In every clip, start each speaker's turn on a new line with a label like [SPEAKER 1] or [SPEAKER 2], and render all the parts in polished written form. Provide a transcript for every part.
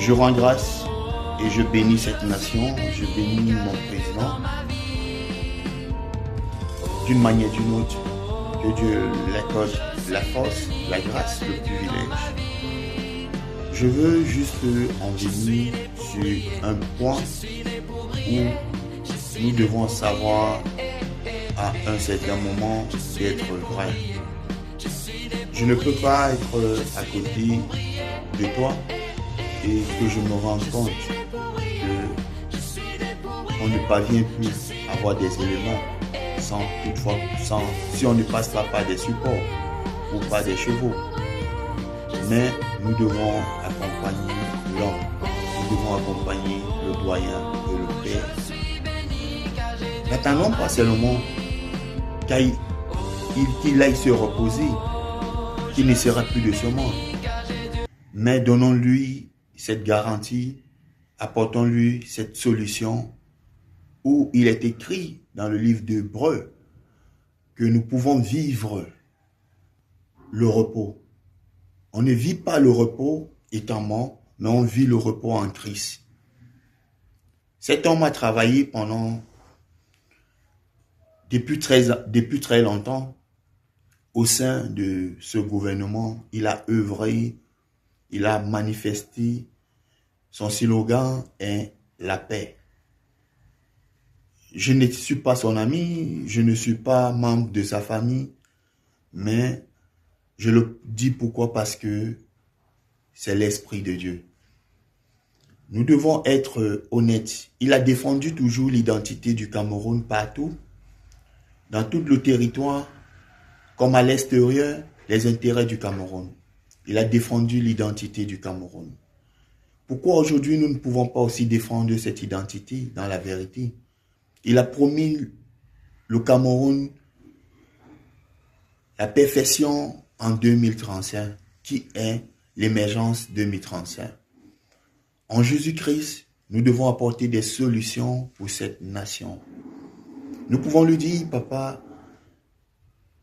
[SPEAKER 1] Je rends grâce et je bénis cette nation, je bénis mon président d'une manière ou d'une autre. Que Dieu l'accorde la force, la grâce, le privilège. Je veux juste en venir sur un point où nous devons savoir à un certain moment d'être vrai. Je ne peux pas être à côté de toi et que je me rende compte qu'on ne parvient plus à avoir des éléments si on ne passe pas par des supports ou par des chevaux. Mais nous devons accompagner l'homme, nous devons accompagner le doyen et le père. N'attendons pas seulement qu'il aille se reposer, qu'il ne sera plus de ce monde. Mais donnons-lui cette garantie, apportons-lui cette solution où il est écrit dans le livre d'Hébreux que nous pouvons vivre le repos. On ne vit pas le repos étant mort, mais on vit le repos en Christ. Cet homme a travaillé depuis très longtemps au sein de ce gouvernement. Il a œuvré, il a manifesté. Son slogan est la paix. Je ne suis pas son ami, je ne suis pas membre de sa famille, mais je le dis pourquoi? Parce que c'est l'Esprit de Dieu. Nous devons être honnêtes. Il a défendu toujours l'identité du Cameroun partout, dans tout le territoire, comme à l'extérieur, les intérêts du Cameroun. Il a défendu l'identité du Cameroun. Pourquoi aujourd'hui nous ne pouvons pas aussi défendre cette identité dans la vérité? Il a promis le Cameroun la perfection en 2035, qui est l'émergence 2035. En Jésus-Christ, nous devons apporter des solutions pour cette nation. Nous pouvons lui dire, papa,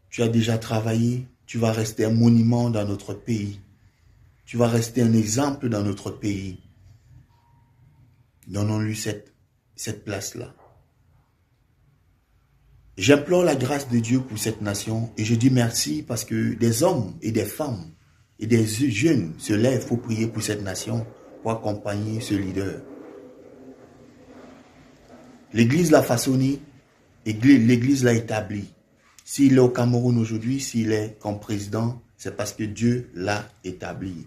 [SPEAKER 1] tu as déjà travaillé, tu vas rester un monument dans notre pays. Tu vas rester un exemple dans notre pays. Donnons-lui cette place-là. J'implore la grâce de Dieu pour cette nation et je dis merci parce que des hommes et des femmes et des jeunes se lèvent pour prier pour cette nation, pour accompagner ce leader. L'Église l'a façonné, l'Église l'a établi. S'il est au Cameroun aujourd'hui, s'il est comme président, c'est parce que Dieu l'a établi.